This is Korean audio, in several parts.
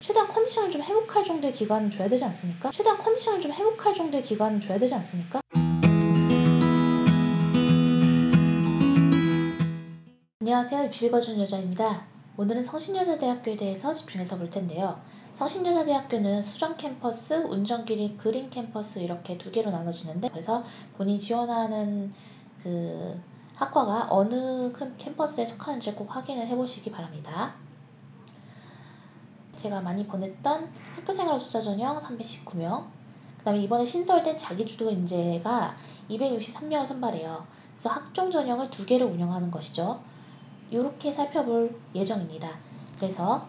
최대한 컨디션을 좀 회복할 정도의 기간은 줘야 되지 않습니까? 안녕하세요. 입시 읽어주는 여자입니다. 오늘은 성신여자대학교에 대해서 집중해서 볼 텐데요. 성신여자대학교는 수정 캠퍼스, 운정길이 그린 캠퍼스 이렇게 두 개로 나눠지는데, 그래서 본인이 지원하는 그 학과가 어느 캠퍼스에 속하는지 꼭 확인을 해보시기 바랍니다. 제가 많이 보냈던 학교생활 우수자 전형 319명, 그 다음에 이번에 신설된 자기주도 인재가 263명을 선발해요. 그래서 학종 전형을 두 개를 운영하는 것이죠. 이렇게 살펴볼 예정입니다. 그래서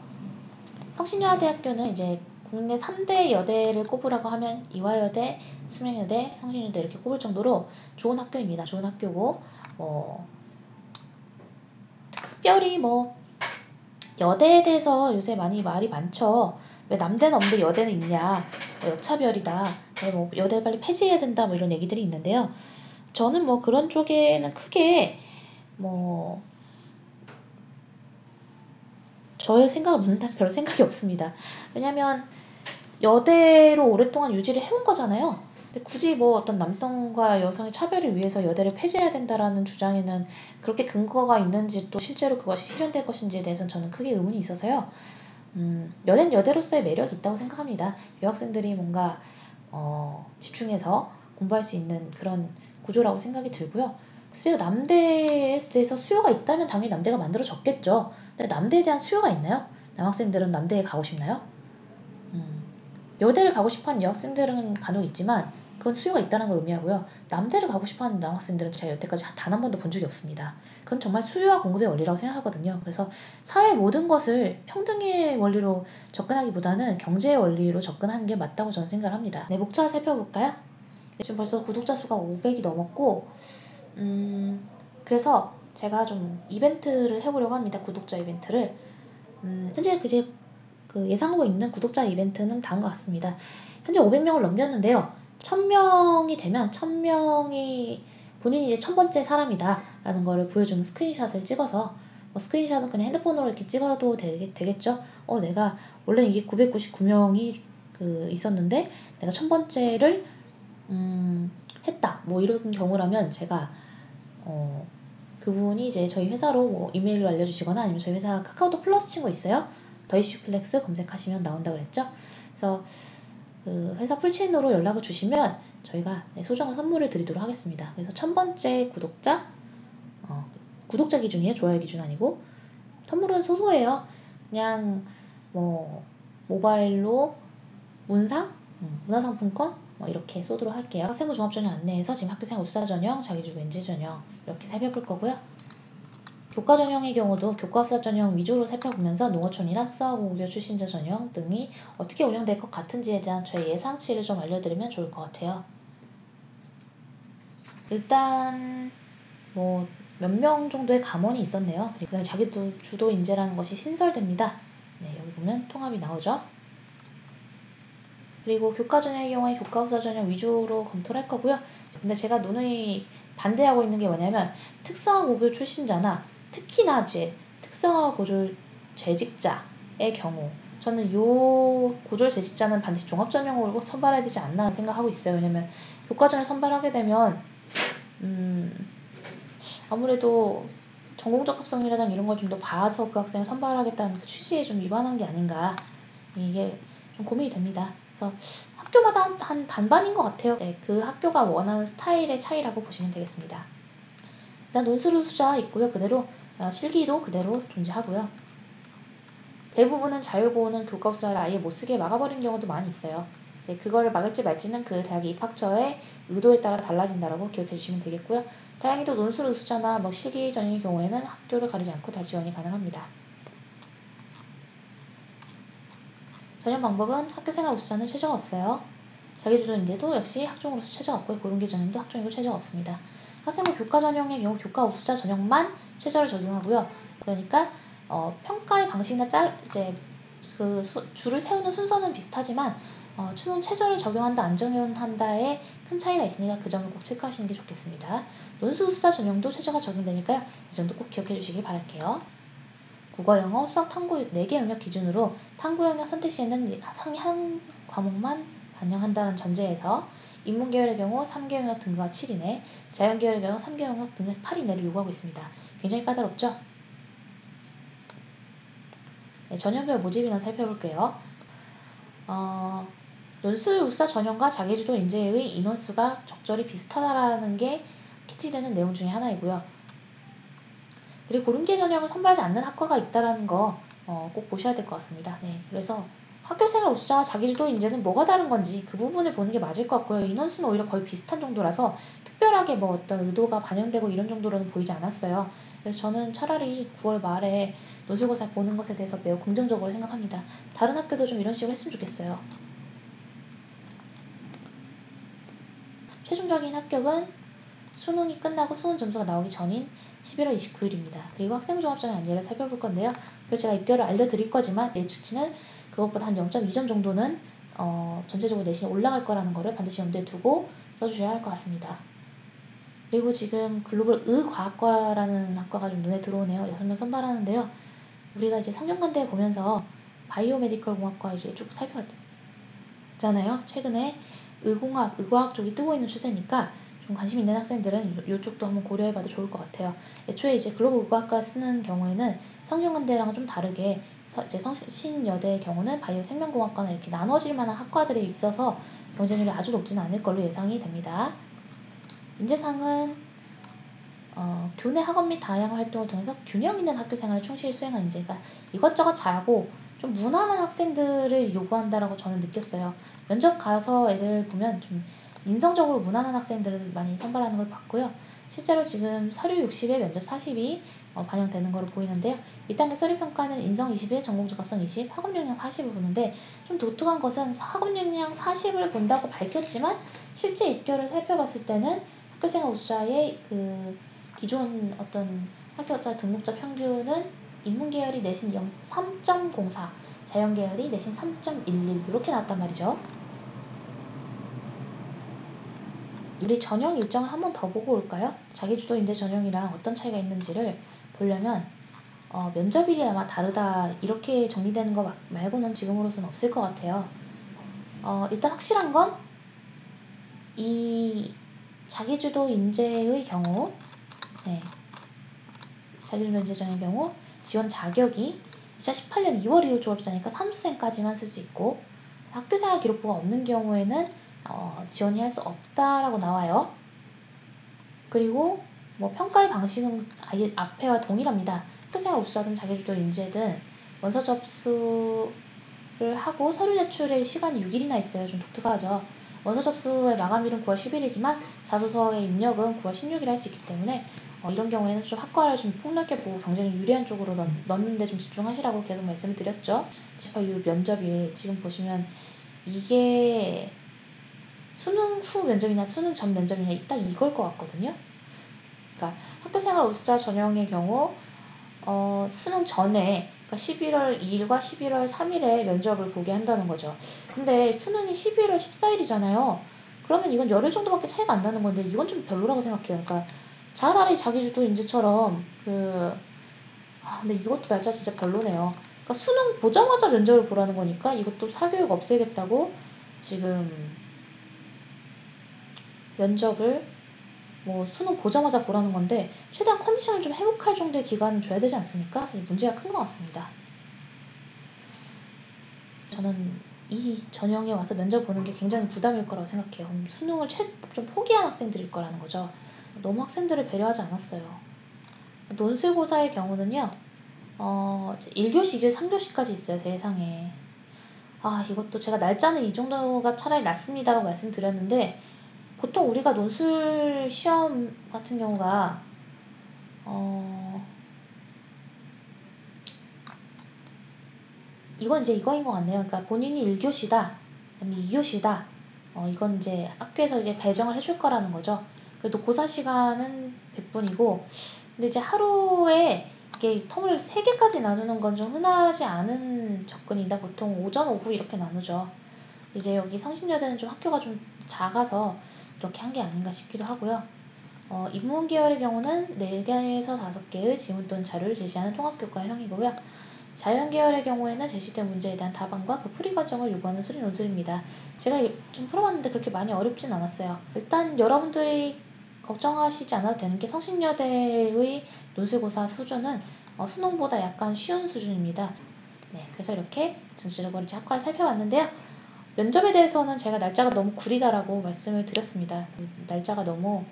성신여자대학교는 이제 국내 3대 여대를 꼽으라고 하면 이화여대, 수명여대, 성신여대 이렇게 꼽을 정도로 좋은 학교입니다. 좋은 학교고, 특별히 여대에 대해서 요새 많이 말이 많죠. 왜 남대는 없는데 여대는 있냐, 여차별이다, 여대를 빨리 폐지해야 된다, 이런 얘기들이 있는데요. 저는 그런 쪽에는 크게 저의 생각을 묻는다면 별 생각이 없습니다. 왜냐면 여대로 오랫동안 유지를 해온 거잖아요. 근데 굳이 어떤 남성과 여성의 차별을 위해서 여대를 폐지해야 된다라는 주장에는 그렇게 근거가 있는지, 또 실제로 그것이 실현될 것인지에 대해서는 저는 크게 의문이 있어서요. 여대는 여대로서의 매력이 있다고 생각합니다. 여학생들이 뭔가 집중해서 공부할 수 있는 그런 구조라고 생각이 들고요. 글쎄요, 남대에 대해서 수요가 있다면 당연히 남대가 만들어졌겠죠. 근데 남대에 대한 수요가 있나요? 남학생들은 남대에 가고 싶나요? 여대를 가고 싶어하는 여학생들은 간혹 있지만 그건 수요가 있다는 걸 의미하고요. 남대를 가고 싶어하는 남학생들은 제가 여태까지 단 한 번도 본 적이 없습니다. 그건 정말 수요와 공급의 원리라고 생각하거든요. 그래서 사회의 모든 것을 평등의 원리로 접근하기보다는 경제의 원리로 접근하는 게 맞다고 저는 생각을 합니다. 네, 목차 살펴볼까요? 지금 벌써 구독자 수가 500이 넘었고, 그래서 제가 좀 이벤트를 해보려고 합니다. 구독자 이벤트를. 현재 예상하고 있는 구독자 이벤트는 다음과 같습니다. 현재 500명을 넘겼는데요. 1000명이 되면 1000명이 본인이 이제 1000번째 사람이다 라는 거를 보여주는 스크린샷을 찍어서, 스크린샷은 그냥 핸드폰으로 이렇게 찍어도 되겠죠. 내가 원래 이게 999명이 있었는데 내가 1000번째를 했다, 이런 경우라면 제가 그분이 이제 저희 회사로 이메일로 알려주시거나, 아니면 저희 회사 카카오톡 플러스 친구 있어요. 더이슈플렉스 검색하시면 나온다고 그랬죠. 그래서 회사 풀친으로 연락을 주시면 저희가 소정한 선물을 드리도록 하겠습니다. 그래서 1000번째 구독자 기준이에요. 좋아요 기준 아니고. 선물은 소소해요. 그냥 모바일로 문화상품권 이렇게 쏘도록 할게요. 학생부 종합전형 안내에서 지금 학교생활 우수자 전형, 자기주도 인재 전형 이렇게 살펴볼 거고요. 교과 전형의 경우도 교과 수사 전형 위주로 살펴보면서 농어촌이나 특성화고교 출신자 전형 등이 어떻게 운영될 것 같은지에 대한 저의 예상치를 좀 알려드리면 좋을 것 같아요. 일단 몇 명 정도의 감원이 있었네요. 그다음에 자기주도 인재라는 것이 신설됩니다. 네, 여기 보면 통합이 나오죠. 그리고 교과 전형의 경우에 교과 수사 전형 위주로 검토를 할 거고요. 근데 제가 누누이 반대하고 있는 게 뭐냐면, 특성화고교 출신자나 특히나 이제 특성화고졸 재직자의 경우, 저는 요 고졸 재직자는 반드시 종합전형으로 선발해야 되지 않나 생각하고 있어요. 왜냐면 교과전을 선발하게 되면 아무래도 전공적 합성이라든가 이런 걸 좀 더 봐서 그 학생을 선발하겠다는 그 취지에 좀 위반한 게 아닌가, 이게 좀 고민이 됩니다. 그래서 학교마다 한 반반인 것 같아요. 네, 그 학교가 원하는 스타일의 차이라고 보시면 되겠습니다. 일단 논술 우수자 있고요. 그대로 실기도 그대로 존재하고요. 대부분은 자율고는 교과 우수자를 아예 못쓰게 막아버린 경우도 많이 있어요. 이제 그걸 막을지 말지는 그 대학의 입학처의 의도에 따라 달라진다라고 기억해 주시면 되겠고요. 다행히도 논술 우수자나 실기 전형의 경우에는 학교를 가리지 않고 다 지원이 가능합니다. 전형 방법은 학교생활 우수자는 최저가 없어요. 자기주도 인재도 역시 학종으로서 최저가 없고요. 고른기 전형도 학종이고 최저가 없습니다. 학생부 교과 전형의 경우 교과 우수자 전형만 최저를 적용하고요. 그러니까 평가의 방식이나 줄을 세우는 순서는 비슷하지만 추론 최저를 적용한다 안 적용한다에 큰 차이가 있으니까 그 점을 꼭 체크하시는 게 좋겠습니다. 논술 우수자 전형도 최저가 적용되니까요. 이 점도 꼭 기억해 주시길 바랄게요. 국어, 영어, 수학, 탐구 4개 영역 기준으로 탐구 영역 선택 시에는 상위 한 과목만 반영한다는 전제에서 인문계열의 경우 3개 영역 등급가 7 이내, 자연계열의 경우 3개 영역 등급 8 이내를 요구하고 있습니다. 굉장히 까다롭죠? 네, 전형별 모집 인원 살펴볼게요. 논술우사 전형과 자기주도 인재의 인원수가 적절히 비슷하다라는 게 캐치되는 내용 중에 하나이고요. 그리고 고른계 전형을 선발하지 않는 학과가 있다는 거 꼭 보셔야 될 것 같습니다. 네, 그래서 학교생활 우수자와 자기주도 인재는 뭐가 다른 건지 그 부분을 보는 게 맞을 것 같고요. 인원수는 오히려 거의 비슷한 정도라서 특별하게 뭐 어떤 의도가 반영되고 이런 정도로는 보이지 않았어요. 그래서 저는 차라리 9월 말에 논술고사 보는 것에 대해서 매우 긍정적으로 생각합니다. 다른 학교도 좀 이런 식으로 했으면 좋겠어요. 최종적인 합격은 수능이 끝나고 수능 점수가 나오기 전인 11월 29일입니다. 그리고 학생부 종합전형 안내를 살펴볼 건데요. 그래서 제가 입결을 알려드릴 거지만 예측치는 그것보다 한 0.2점 정도는 전체적으로 내신이 올라갈 거라는 거를 반드시 염두에 두고 써주셔야 할 것 같습니다. 그리고 지금 글로벌 의과학과라는 학과가 좀 눈에 들어오네요. 6명 선발하는데요. 우리가 이제 성균관대 보면서 바이오메디컬 공학과 이제 쭉 살펴봤잖아요. 최근에 의공학, 의과학 쪽이 뜨고 있는 추세니까 좀 관심 있는 학생들은 이쪽도 한번 고려해봐도 좋을 것 같아요. 애초에 이제 글로벌 의과학과 쓰는 경우에는 성균관대랑은 좀 다르게 이제 성신여대의 경우는 바이오 생명공학과는 이렇게 나눠질 만한 학과들이 있어서 경쟁률이 아주 높지는 않을 걸로 예상이 됩니다. 인재상은 교내 학업 및 다양한 활동을 통해서 균형 있는 학교 생활을 충실히 수행한 인재가 이것저것 잘하고 좀 무난한 학생들을 요구한다라고 저는 느꼈어요. 면접 가서 애들 보면 좀 인성적으로 무난한 학생들을 많이 선발하는 걸 봤고요. 실제로 지금 서류 60에 면접 40이 반영되는 걸로 보이는데요. 1단계 서류평가는 인성 20에 전공적합성 20, 학업 역량 40을 보는데 좀 독특한 것은 학업 역량 40을 본다고 밝혔지만 실제 입결을 살펴봤을 때는 학교생활 우수자의 그 기존 어떤 합격자 등록자 평균은 인문계열이 내신 3.04, 자연계열이 내신 3.11 이렇게 나왔단 말이죠. 우리 전형 일정을 한번 더 보고 올까요? 자기주도 인재 전형이랑 어떤 차이가 있는지를 보려면 면접일이 아마 다르다 이렇게 정리되는 거 말고는 지금으로서는 없을 것 같아요. 일단 확실한 건 이 자기주도 인재의 경우 자기주도 인재 전형의 경우 지원 자격이 2018년 2월 1일 졸업자니까 3수생까지만 쓸 수 있고 학교생활 기록부가 없는 경우에는 지원이 할 수 없다라고 나와요. 그리고 뭐 평가의 방식은 아예 앞에와 동일합니다. 학교생활 우수자든 자기주도 인재든 원서 접수를 하고 서류 제출의 시간이 6일이나 있어요. 좀 독특하죠. 원서 접수의 마감일은 9월 10일이지만 자소서의 입력은 9월 16일에 할 수 있기 때문에 이런 경우에는 좀 학과를 좀 폭넓게 보고 경쟁이 유리한 쪽으로 넣는데 좀 집중하시라고 계속 말씀을 드렸죠. 이 면접이 지금 보시면 이게 수능 후 면접이나 수능 전 면접이냐 딱 이걸 것 같거든요. 그러니까 학교생활 우수자 전형의 경우 수능 전에 그러니까 11월 2일과 11월 3일에 면접을 보게 한다는 거죠. 근데 수능이 11월 14일이잖아요. 그러면 이건 열흘 정도밖에 차이가 안 나는 건데 이건 좀 별로라고 생각해요. 그러니까 차라리 자기주도 인재처럼 근데 이것도 날짜 진짜 별로네요. 그러니까 수능 보자마자 면접을 보라는 거니까 이것도 사교육 없애겠다고 지금 면접을 수능 보자마자 보라는 건데 최대한 컨디션을 좀 회복할 정도의 기간은 줘야 되지 않습니까? 문제가 큰 것 같습니다. 저는 이 전형에 와서 면접 보는 게 굉장히 부담일 거라고 생각해요. 수능을 좀 포기한 학생들일 거라는 거죠. 너무 학생들을 배려하지 않았어요. 논술고사의 경우는요. 1교시, 2교시, 3교시까지 있어요. 세상에. 이것도 제가 날짜는 이 정도가 차라리 낫습니다라고 말씀드렸는데 보통 우리가 논술 시험 같은 경우가 이건 이제 이거인 것 같네요. 그러니까 본인이 1교시다, 2교시다. 이건 이제 학교에서 이제 배정을 해줄 거라는 거죠. 그래도 고사 시간은 100분이고, 근데 이제 하루에 이게 텀을 3개까지 나누는 건 좀 흔하지 않은 접근이다. 보통 오전, 오후 이렇게 나누죠. 이제 여기 성신여대는 좀 학교가 좀 작아서 이렇게 한 게 아닌가 싶기도 하고요. 인문 계열의 경우는 4개에서 5개의 지문 또는 자료를 제시하는 통합교과형이고요. 자연 계열의 경우에는 제시된 문제에 대한 답안과 그 풀이 과정을 요구하는 수리 논술입니다. 제가 좀 풀어봤는데 그렇게 많이 어렵진 않았어요. 일단 여러분들이 걱정하시지 않아도 되는 게 성신여대의 논술고사 수준은 수능보다 약간 쉬운 수준입니다. 네, 그래서 이렇게 전체적으로 이제 학과를 살펴봤는데요. 면접에 대해서는 제가 날짜가 너무 구리다라고 말씀을 드렸습니다. 날짜가 너무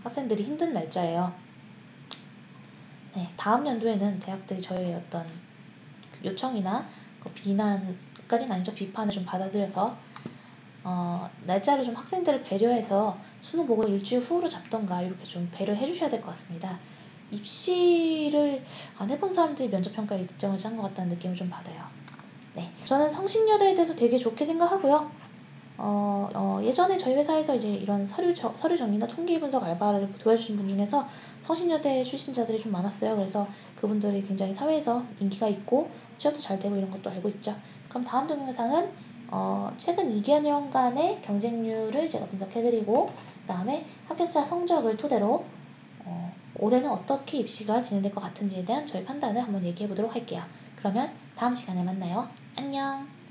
학생들이 힘든 날짜예요. 네, 다음 연도에는 대학들이 저의 어떤 요청이나 비난까지는 아니죠. 비판을 좀 받아들여서 날짜를 좀 학생들을 배려해서 수능 보고 일주일 후로 잡던가 이렇게 좀 배려해 주셔야 될 것 같습니다. 입시를 안 해본 사람들이 면접평가 일정을 짠 것 같다는 느낌을 좀 받아요. 네, 저는 성신여대에 대해서 되게 좋게 생각하고요. 예전에 저희 회사에서 이제 이런 서류 정리나 통계 분석 알바를 도와주신 분 중에서 성신여대 출신자들이 좀 많았어요. 그래서 그분들이 굉장히 사회에서 인기가 있고 취업도 잘 되고 이런 것도 알고 있죠. 그럼 다음 동영상은 최근 2개년간의 경쟁률을 제가 분석해드리고 그 다음에 합격자 성적을 토대로 올해는 어떻게 입시가 진행될 것 같은지에 대한 저희 판단을 한번 얘기해 보도록 할게요. 그러면 다음 시간에 만나요. 안녕.